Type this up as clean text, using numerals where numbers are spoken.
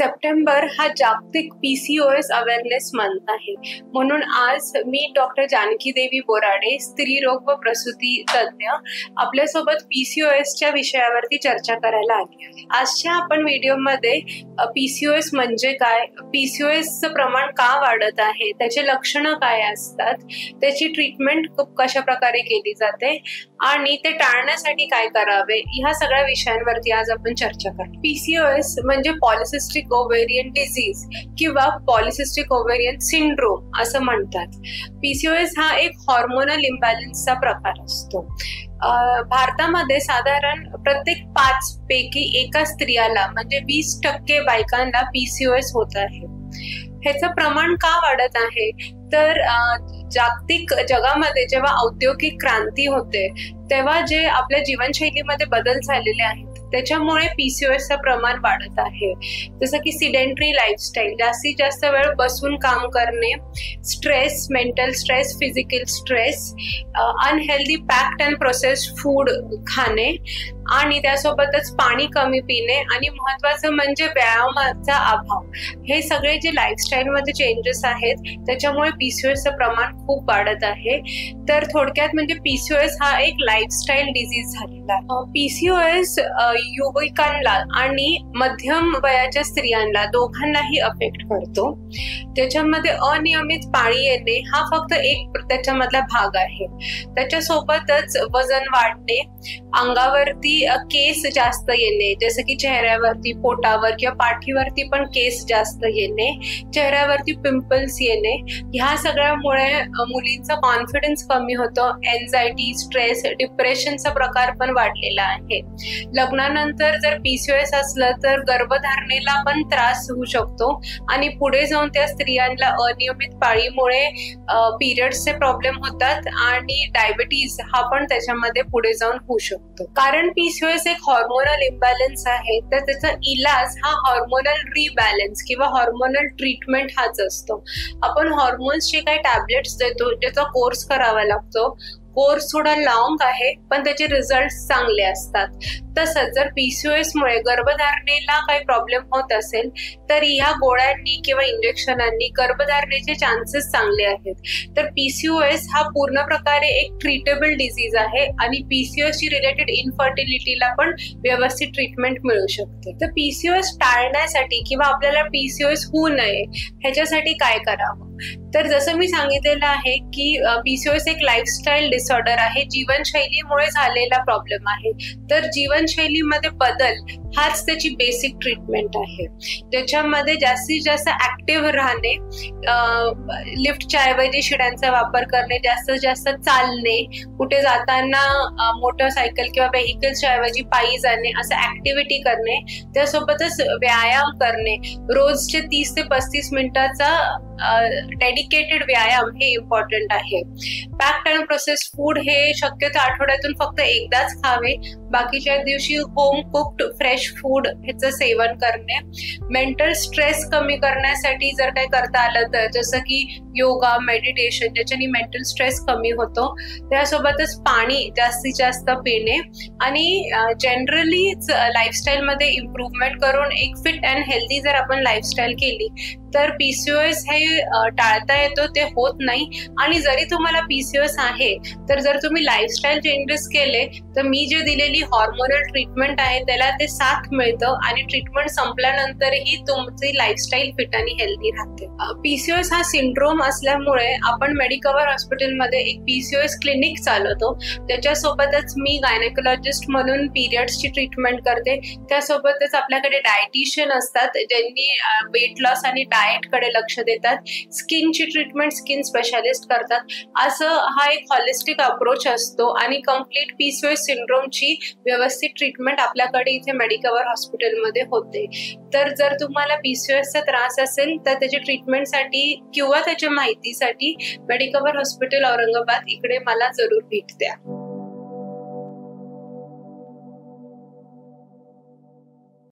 September हा जागतिक PCOS awareness month आहे. म्हणून आज मी डॉक्टर जानकी देवी बोराडे, स्त्रीरोग व प्रसूती तज्ञ, आपल्यासोबत पीसीओएसच्या विषयावरती चर्चा करायला आली आहे. आजच्या आपण व्हिडिओमध्ये पीसीओएस म्हणजे काय, पीसीओएसचं प्रमाण का वाढत आहे, त्याचे लक्षणं काय असतात, त्याची ट्रीटमेंट कशा प्रकारे केली जाते आणि ते टाळण्यासाठी काय करावे, ह्या सगळ्या विषयांवरती आज आपण चर्चा करू. पीसीओएस म्हणजे पॉलिसिस्टिक ओव्हेरियन डिझीज किंवा पॉलिसिस्टिक ओव्हेरियन सिंड्रोम असं म्हणतात. पीसीओएस हा एक हॉर्मोनल इम्बॅलन्सचा प्रकार असतो. भारतामध्ये साधारण प्रत्येक 5 पैकी एका स्त्रियाला म्हणजे 20% बायकांना पीसीओएस होत आहे. ह्याचं प्रमाण का वाढत आहे तर जागतिक जगामध्ये जेव्हा औद्योगिक क्रांती होते तेव्हा जे आपल्या जीवनशैलीमध्ये बदल झालेले आहेत त्याच्यामुळे पीसीओएसचं प्रमाण वाढत आहे. जसं की सिडेंटरी लाईफस्टाईल, जास्तीत जास्त वेळ बसून काम करणे, stress, mental stress, physical stress, unhealthy packed and processed food खाणे आणि त्यासोबतच पाणी कमी पिणे आणि महत्वाचं म्हणजे व्यायामाचा अभाव. हे सगळे जे लाईफस्टाईलमध्ये चेंजेस आहेत त्याच्यामुळे पीसीओएसचं प्रमाण खूप वाढत आहे. तर थोडक्यात म्हणजे पीसीओएस हा एक लाईफस्टाईल डिझीज झालेला आहे. पीसीओएस युवकांना आणि मध्यम वयाच्या स्त्रियांना दोघांनाही अफेक्ट करतो. त्याच्यामध्ये अनियमित पाळी येणे हा फक्त एक त्याच्यामधला भाग आहे. त्याच्यासोबतच वजन वाढणे, अंगावरती केस जास्त येणे, जसं की चेहऱ्यावरती, पोटावर किंवा पाठीवरती पण केस जास्त येणे, चेहऱ्यावरती पिंपल्स येणे, ह्या सगळ्यामुळे मुलींचा कॉन्फिडन्स कमी होतो. एन्झायटी, स्ट्रेस, डिप्रेशनचा प्रकार पण वाढलेला आहे. लग्नानंतर जर पीसीओएस असलं तर गर्भधारणेला पण त्रास होऊ शकतो आणि पुढे जाऊन त्या स्त्रियांना अनियमित पाळीमुळे पिरियड्सचे प्रॉब्लेम होतात आणि डायबिटीज हा पण त्याच्यामध्ये पुढे जाऊन होऊ शकतो. कारण पीसीओएस एक हॉर्मोनल इम्बॅलन्स आहे तर त्याचा इलाज हा हॉर्मोनल रिबॅलन्स किंवा हॉर्मोनल ट्रीटमेंट हाच असतो. आपण हॉर्मोन्सचे काही टॅबलेट्स देतो ज्याचा कोर्स करावा लागतो. कोर्स थोडा लॉंग आहे पण त्याचे रिझल्ट चांगले असतात. तसंच जर पीसीओएस मुळे गर्भधारणेला काही प्रॉब्लेम होत असेल तर ह्या गोळ्यांनी किंवा इंजेक्शनांनी गर्भधारणेचे चान्सेस चांगले आहेत. तर पीसीओएस हा पूर्ण प्रकारे एक ट्रीटेबल डिझीज आहे आणि पीसीओएस ची रिलेटेड इनफर्टिलिटीला पण व्यवस्थित ट्रीटमेंट मिळू शकते. तर पीसीओएस टाळण्यासाठी किंवा आपल्याला पीसीओएस होऊ नये ह्याच्यासाठी काय करावं तर जसं मी सांगितलेलं आहे की पीसीओएस एक लाईफस्टाईल डिसऑर्डर आहे, जीवनशैलीमुळे झालेला प्रॉब्लेम आहे. तर जीवनशैलीमध्ये बदल हाच त्याची बेसिक ट्रीटमेंट आहे, ज्याच्यामध्ये जास्तीत जास्त ऍक्टिव्ह राहणे, लिफ्टच्या ऐवजी शिड्यांचा वापर करणे, जास्तीत जास्त चालणे, कुठे जाताना मोटरसायकल किंवा व्हेकल्सच्या ऐवजी पायी जाणे, असं ऍक्टिव्हिटी करणे, त्यासोबतच व्यायाम करणे, रोजचे 30 ते 35 मिनिटाचा डेडिकेटेड व्यायाम हे इम्पॉर्टंट आहे. पॅक्ड अँड प्रोसेस्ड फूड हे शक्यतो आठवड्यातून फक्त एकदाच खावे. बाकीच्या दिवशी होम कुक्ड फ्रेश फूड ह्याचं सेवन करणे. मेंटल स्ट्रेस कमी करण्यासाठी जर काही करता आलं तर जसं की योगा, मेडिटेशन, ज्याच्याने मेंटल स्ट्रेस कमी होतो. त्यासोबतच पाणी जास्तीत जास्त पिणे आणि जनरलीच लाईफस्टाईलमध्ये इम्प्रूव्हमेंट करून एक फिट अँड हेल्दी जर आपण लाईफस्टाईल केली तर पीसीओएस हे टाळता येतो, ते होत नाही. आणि जरी तुम्हाला पीसीओएस आहे तर जर तुम्ही लाईफस्टाईल चेंजेस केले तर मी जे दिलेली हॉर्मोनल ट्रीटमेंट आहे त्याला ते साथ मिळतं आणि ट्रीटमेंट संपल्यानंतरही तुमची लाईफस्टाईल फिट आणि हेल्दी राहते. पीसीओएस हा सिंड्रोम असल्यामुळे आपण मेडिकवर हॉस्पिटलमध्ये एक पीसीओएस क्लिनिक चालवतो. त्याच्यासोबतच मी गायनेकोलॉजिस्ट म्हणून पिरियड्सची ट्रीटमेंट करते. त्यासोबतच आपल्याकडे डायटिशियन असतात ज्यांनी वेट लॉस आणि डाएट कडे लक्ष देतात. स्किनची ट्रीटमेंट स्किन स्पेशालिस्ट करतात. असं हा एक हॉलिस्टिक अप्रोच असतो आणि कम्प्लीट पीसीओएस सिंड्रोमची व्यवस्थित ट्रीटमेंट आपल्याकडे इथे मेडिकवर हॉस्पिटलमध्ये होते. तर जर तुम्हाला पीसीओएसचा त्रास असेल तर त्याच्या ट्रीटमेंटसाठी किंवा त्याच्या माहितीसाठी मेडिकवर हॉस्पिटल औरंगाबाद इकडे मला जरूर भेट द्या.